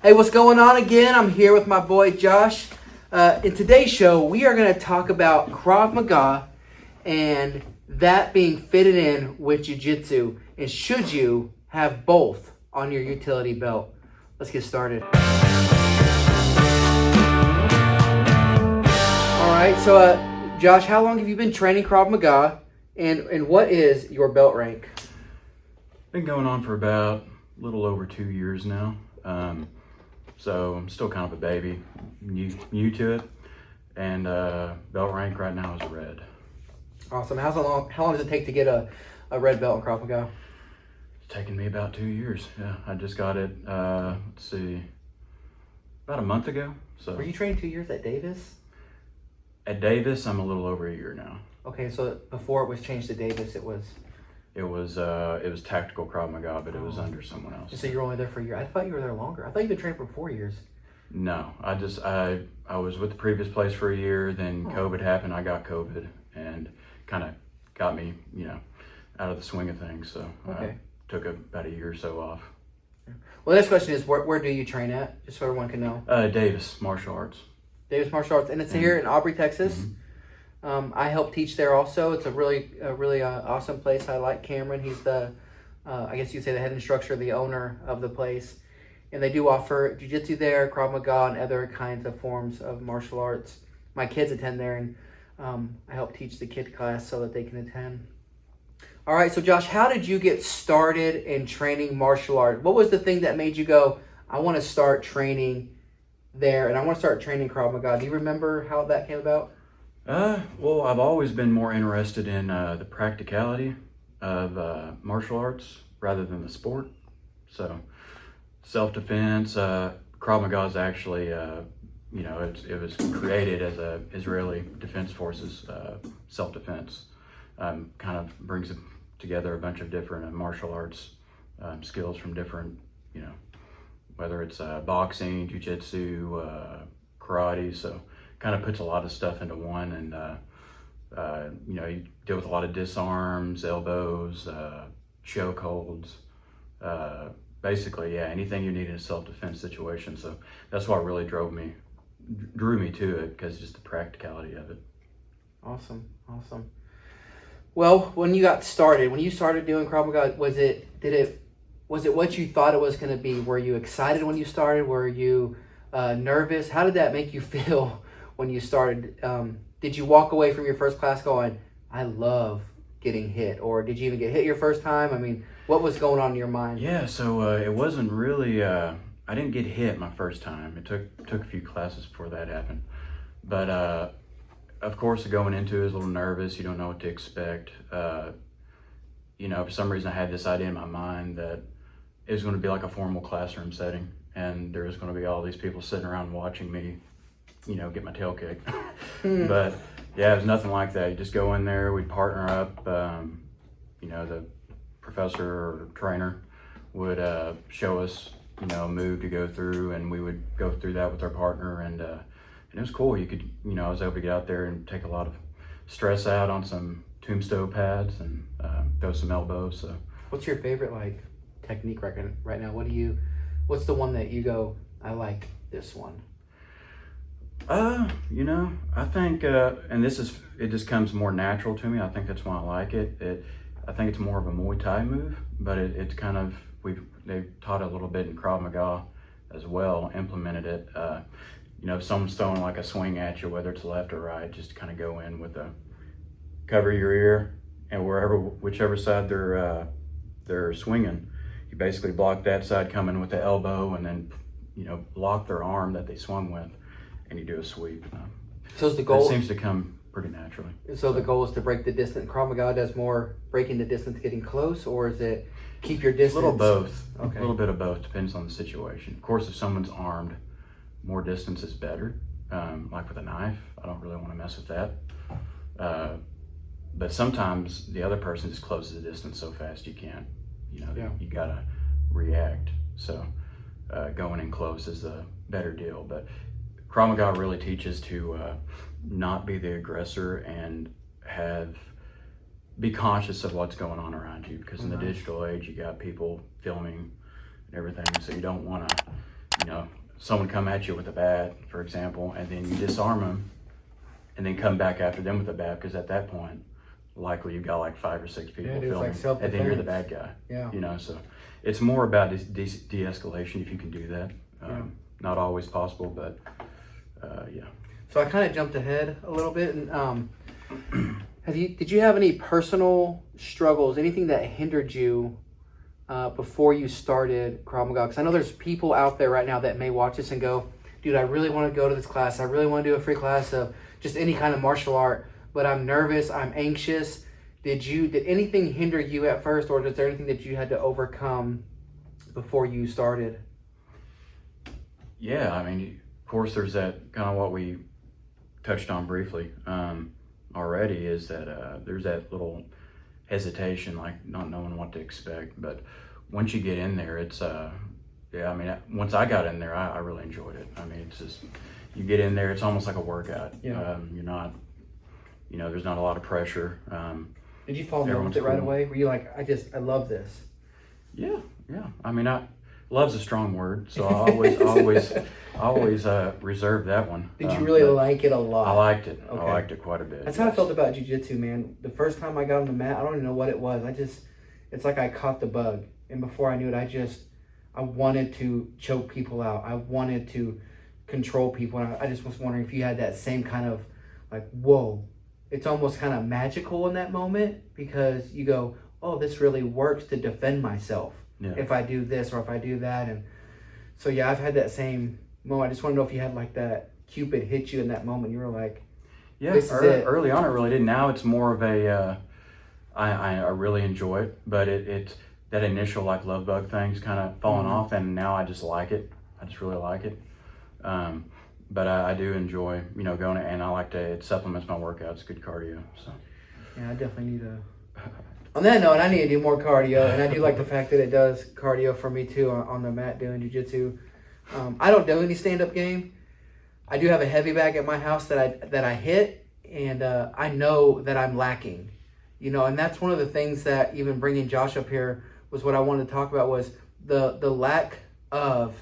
Hey, what's going on again? I'm here with my boy Josh. In today's show, we are going to talk about Krav Maga and that being fitted in with Jiu Jitsu. And should you have both on your utility belt? Let's get started. All right, so Josh, how long have you been training Krav Maga? And what is your belt rank? Been going on for about a little over 2 years now. So I'm still kind of a baby, new to it. And belt rank right now is red. Awesome. How long does it take to get a red belt in Krav Maga? It's taken me about 2 years. Yeah, I just got it, let's see, about a month ago. So Were you training 2 years at Davis? At Davis, I'm a little over a year now. Okay, so before it was changed to Davis, it was tactical Krav Maga, but it was under someone else. So you were only there for a year. I thought you were there longer. I thought you've been training for 4 years. No, I was with the previous place for a year, then COVID happened, I got COVID, and kind of got me, out of the swing of things, so I took about a year or so off. Well, the next question is, where do you train at? Just so everyone can know. Davis Martial Arts. Davis Martial Arts, and it's here in Aubrey, Texas. Mm-hmm. I help teach there also. It's a really awesome place. I like Cameron. He's the, I guess you'd say the head instructor, the owner of the place. And they do offer Jiu-Jitsu there, Krav Maga, and other kinds of forms of martial arts. My kids attend there, and I help teach the kid class so that they can attend. All right, so Josh, how did you get started in training martial art? What was the thing that made you go, I want to start training there, and I want to start training Krav Maga? Do you remember how that came about? Well, I've always been more interested in the practicality of martial arts rather than the sport. So, self-defense, Krav Maga is actually, it was created as a Israeli Defense Forces self-defense. Kind of brings together a bunch of different martial arts skills from different, whether it's boxing, jiu-jitsu, karate, so kind of puts a lot of stuff into one, and you deal with a lot of disarms, elbows, choke holds, basically, anything you need in a self-defense situation. So that's what really drew me to it, because just the practicality of it. Awesome. Well, when you started doing Krav Maga, was it what you thought it was going to be? Were you excited when you started? Were you nervous? How did that make you feel when you started? Did you walk away from your first class going, I love getting hit? Or did you even get hit your first time? I mean, what was going on in your mind? Yeah, so it wasn't really, I didn't get hit my first time. It took a few classes before that happened. But of course, going into it, I was a little nervous. You don't know what to expect. For some reason I had this idea in my mind that it was going to be like a formal classroom setting, and there was going to be all these people sitting around watching me get my tail kicked. But yeah, it was nothing like that. You just go in there, we'd partner up, the professor or trainer would show us, a move to go through, and we would go through that with our partner, and it was cool. You could, I was able to get out there and take a lot of stress out on some tombstone pads and throw some elbows. So what's your favorite technique right now? What's the one that you go, I like this one? I think, and it just comes more natural to me. I think that's why I like it. I think it's more of a Muay Thai move, but it's kind of, they've taught it a little bit in Krav Maga as well, implemented it. If someone's throwing like a swing at you, whether it's left or right, just kind of go in with cover your ear, and whichever side they're swinging, you basically block that side coming with the elbow, and then, block their arm that they swung with, and you do a sweep. So is the goal? It seems to come pretty naturally. So the goal is to break the distance. Krav Maga does more breaking the distance, getting close, or is it keep your distance? A little both. Okay. A little bit of both, depends on the situation. Of course, if someone's armed, more distance is better. Like with a knife, I don't really want to mess with that. But sometimes the other person just closes the distance so fast you can't. You gotta react. So going in close is the better deal. But Krav Maga really teaches to not be the aggressor and be conscious of what's going on around you, because in the digital age, you got people filming and everything, so you don't want to, someone come at you with a bat, for example, and then you disarm them, and then come back after them with a bat, because at that point, likely you've got like 5 or 6 people Yeah, filming, like and then you're the bad guy. Yeah. You know, so it's more about de-escalation if you can do that. Not always possible, but yeah. So I kind of jumped ahead a little bit, and did you have any personal struggles, anything that hindered you before you started Krav Maga? Because I know there's people out there right now that may watch this and go, dude, I really want to go to this class. I really want to do a free class of just any kind of martial art, but I'm nervous, I'm anxious. Did anything hinder you at first, or is there anything that you had to overcome before you started? Yeah, I mean, of course, there's that kind of what we touched on briefly already, is that there's that little hesitation, like not knowing what to expect. But once you get in there, it's yeah, I mean, once I got in there, I really enjoyed it. I mean, it's just, you get in there, it's almost like a workout. Yeah. You're not, there's not a lot of pressure. Did you fall in love with it right away? Were you like, I love this? Yeah. I mean, love's a strong word, so I always reserve that one. Did you really like it a lot? I liked it. Okay. I liked it quite a bit. That's how I felt about jiu-jitsu, man. The first time I got on the mat, I don't even know what it was. It's like I caught the bug. And before I knew it, I wanted to choke people out. I wanted to control people. And I just was wondering if you had that same kind of like, whoa. It's almost kind of magical in that moment, because you go, oh, this really works to defend myself. Yeah. If I do this or if I do that. And so, yeah, I've had that same moment. I just want to know if you had like that Cupid hit you in that moment. You were like, yeah, this is it. Early on, I really did. Now it's more of a, I really enjoy it, but it's that initial like love bug thing's kind of falling off, and now I just like it. I just really like it. But I do enjoy, going, and I like to, it supplements my workouts, good cardio. So yeah, I definitely need to. On that note, I need to do more cardio, and I do like the fact that it does cardio for me too on the mat doing jiu-jitsu. I don't do any stand-up game. I do have a heavy bag at my house that I hit, and I know that I'm lacking, and that's one of the things that even bringing Josh up here was what I wanted to talk about, was the lack of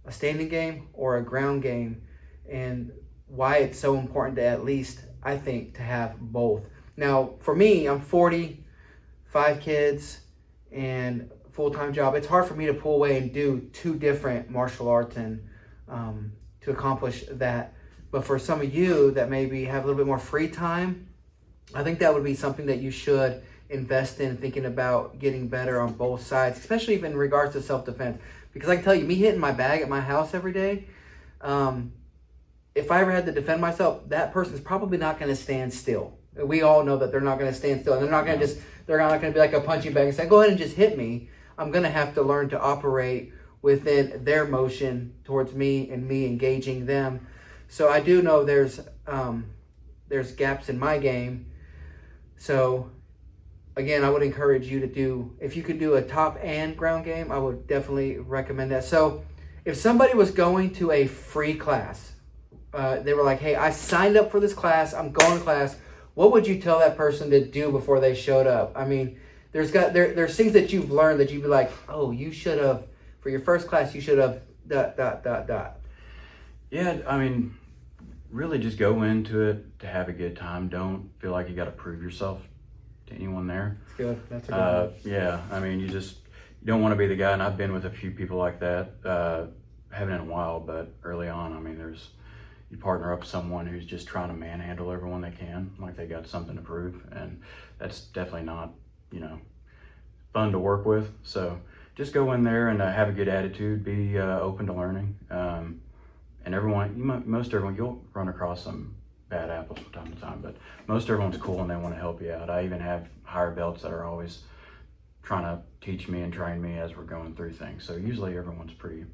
a standing game or a ground game, and why it's so important to, at least I think, to have both. Now, for me, I'm 40, 5 kids, and full-time job. It's hard for me to pull away and do 2 different martial arts and to accomplish that. But for some of you that maybe have a little bit more free time, I think that would be something that you should invest in, thinking about getting better on both sides, especially even in regards to self-defense. Because I can tell you, me hitting my bag at my house every day, if I ever had to defend myself, that person's probably not going to stand still. We all know that they're not going to stand still. And they're not going to be like a punching bag and say, go ahead and just hit me. I'm going to have to learn to operate within their motion towards me and me engaging them. So I do know there's gaps in my game. So again, I would encourage you to do, if you could do a top and ground game, I would definitely recommend that. So if somebody was going to a free class, they were like, hey, I signed up for this class, I'm going to class, what would you tell that person to do before they showed up? I mean, there's things that you've learned that you'd be like, oh, you should have, for your first class, you should have ... Yeah, I mean, really just go into it to have a good time. Don't feel like you got to prove yourself to anyone there. That's good. That's a good one. Yeah, I mean, you don't want to be the guy, and I've been with a few people like that. Haven't in a while, but early on, I mean, you partner up with someone who's just trying to manhandle everyone they can, like they got something to prove, and that's definitely not, fun to work with. So just go in there and have a good attitude, be open to learning, and most everyone, you'll run across some bad apples from time to time, but most everyone's cool and they want to help you out. I even have higher belts that are always trying to teach me and train me as we're going through things. So usually everyone's pretty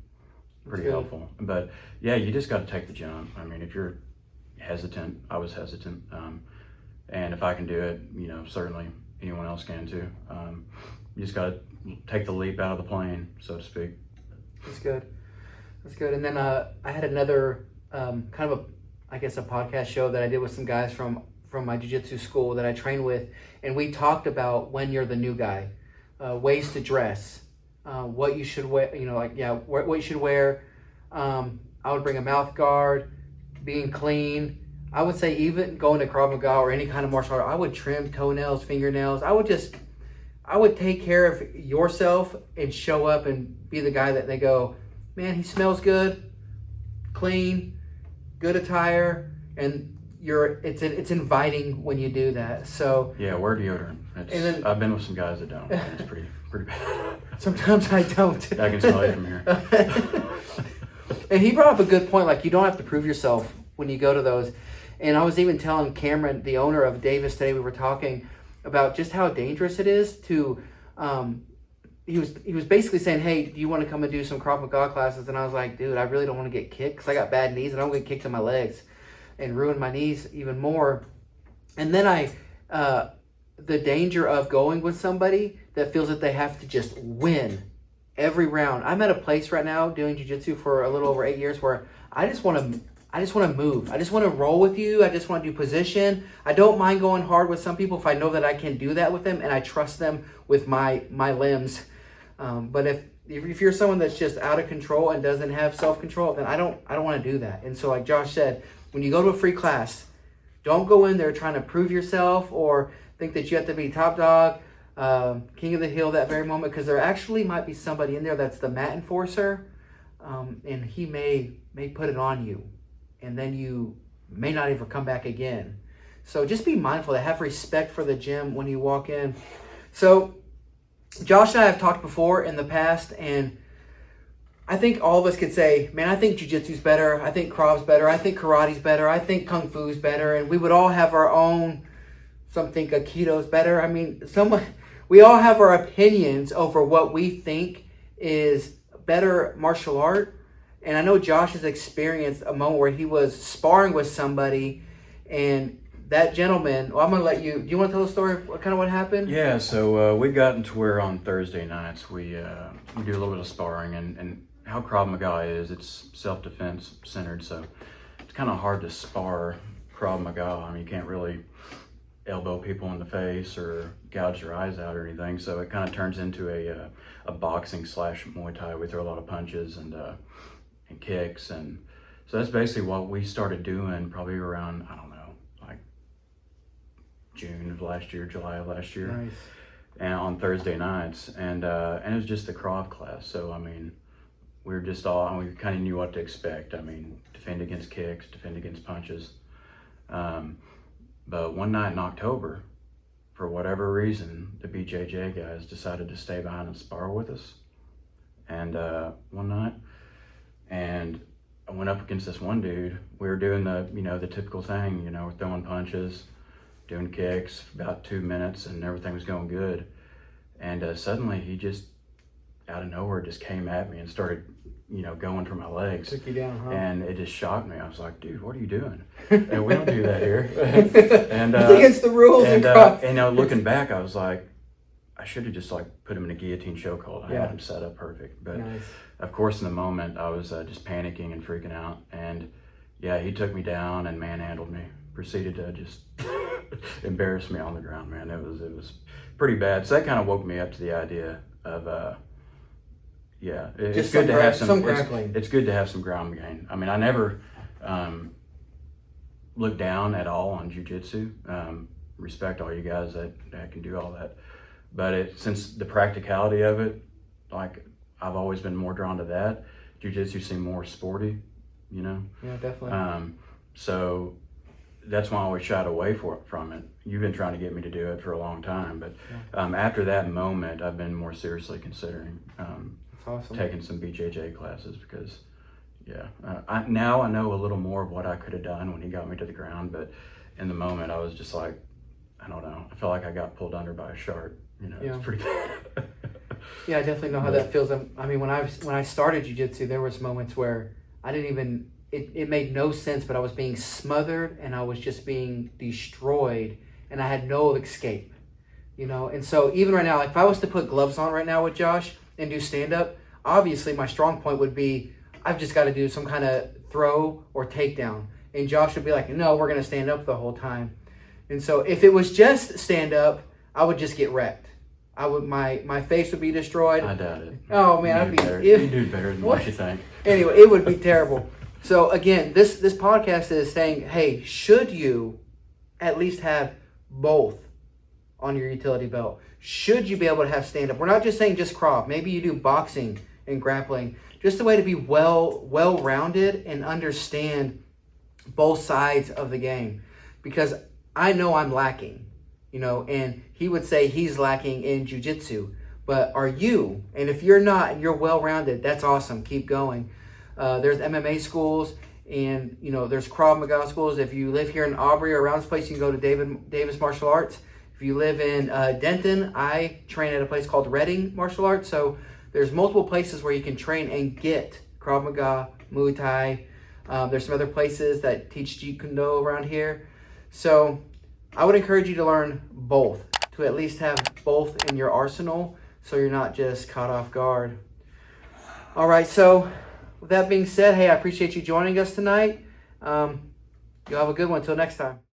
helpful. But yeah, you just got to take the jump. I mean, if you're hesitant, I was hesitant, and if I can do it, certainly anyone else can too. You just got to take the leap out of the plane, so to speak. That's good. And then I had another kind of a podcast show that I did with some guys from my jiu-jitsu school that I train with, and we talked about when you're the new guy, ways to dress, what you should wear, what you should wear, I would bring a mouth guard, being clean. I would say even going to Krav Maga or any kind of martial art, I would trim toenails, fingernails. I would take care of yourself and show up and be the guy that they go, man, he smells good, clean, good attire, and it's inviting when you do that. So yeah, wear deodorant. I've been with some guys that don't. It's pretty bad. Sometimes I don't. I can smell you from here. And he brought up a good point. Like, you don't have to prove yourself when you go to those. And I was even telling Cameron, the owner of Davis, today, we were talking about just how dangerous it is to. He was basically saying, hey, do you want to come and do some Krav Maga classes? And I was like, dude, I really don't want to get kicked because I got bad knees and I don't get kicked in my legs and ruin my knees even more. And then the danger of going with somebody that feels that they have to just win every round. I'm at a place right now doing jiu-jitsu for a little over 8 years where I just want to move. I just want to roll with you. I just want to do position. I don't mind going hard with some people if I know that I can do that with them and I trust them with my limbs. But if you're someone that's just out of control and doesn't have self-control, then I don't want to do that. And so like Josh said, when you go to a free class, don't go in there trying to prove yourself or think that you have to be top dog, king of the hill that very moment, because there actually might be somebody in there that's the mat enforcer, and he may put it on you, and then you may not ever come back again. So just be mindful to have respect for the gym when you walk in. So Josh and I have talked before in the past, and I think all of us could say, man, I think jiu-jitsu's better. I think Krav's better. I think karate's better. I think kung fu's better. And we would all have our own, some think Aikido's better. I mean, we all have our opinions over what we think is better martial art. And I know Josh has experienced a moment where he was sparring with somebody, and that gentleman, well, I'm going to let you, do you want to tell the story of what happened? Yeah, so we've gotten to where on Thursday nights we do a little bit of sparring, and how Krav Maga is, it's self-defense centered, so it's kind of hard to spar Krav Maga. I mean, you can't really elbow people in the face or gouge their eyes out or anything, so it kind of turns into a boxing / Muay Thai. We throw a lot of punches and kicks, and so that's basically what we started doing probably around, I don't know, like June of last year, July of last year. Nice. And on Thursday nights, and it was just the Krav class, so I mean, we kind of knew what to expect. I mean, defend against kicks, defend against punches. But one night in October, for whatever reason, the J guys decided to stay behind and spar with us. And one night, and I went up against this one dude. We were doing the typical thing, we're throwing punches, doing kicks for about 2 minutes, and everything was going good. And suddenly he just, out of nowhere, just came at me and started, going for my legs. Took you down, huh? And it just shocked me. I was like, dude, what are you doing? And we don't do that here. And it's against the rules. And looking back, I was like, I should have just put him in a guillotine chokehold. I had him set up perfect. But nice. Of course, in the moment, I was just panicking and freaking out. And yeah, he took me down and manhandled me. Proceeded to just embarrass me on the ground, man. It was pretty bad. So that kind of woke me up to the idea of, it's good to have some grappling. It's good to have some ground game. I mean, I never look down at all on jiu-jitsu. Respect all you guys that can do all that. But since the practicality of it, I've always been more drawn to that. Jiu-jitsu seemed more sporty, Yeah, definitely. So that's why I always shied away from it. You've been trying to get me to do it for a long time, but after that moment, I've been more seriously considering awesome. Taking some J classes because, now I know a little more of what I could have done when he got me to the ground, but in the moment, I was just like, I don't know. I felt like I got pulled under by a shark. It's pretty bad. Yeah, I definitely know how that feels. I mean, when I started jiu-jitsu, there was moments where I didn't even, it made no sense, but I was being smothered and I was just being destroyed and I had no escape, And so even right now, if I was to put gloves on right now with Josh and do stand-up, obviously my strong point would be, I've just got to do some kind of throw or takedown. And Josh would be like, no, we're going to stand up the whole time. And so if it was just stand-up, I would just get wrecked. my face would be destroyed. I doubt it. Oh man, I'd be better. You do better than what you think. Anyway, it would be terrible. So again, this podcast is saying, hey, should you at least have both on your utility belt? Should you be able to have stand up? We're not just saying just Krav. Maybe you do boxing and grappling. Just a way to be well-rounded and understand both sides of the game. Because I know I'm lacking, and he would say he's lacking in Jiu Jitsu. But are you? And if you're not and you're well-rounded, that's awesome. Keep going. There's MMA schools and, there's Krav Maga schools. If you live here in Aubrey or around this place, you can go to Davis Martial Arts. If you live in Denton, I train at a place called Reading Martial Arts. So there's multiple places where you can train and get Krav Maga, Muay Thai. There's some other places that teach Jeet Kune Do around here. So I would encourage you to learn both, to at least have both in your arsenal so you're not just caught off guard. All right, so with that being said, hey, I appreciate you joining us tonight. You'll have a good one. Until next time.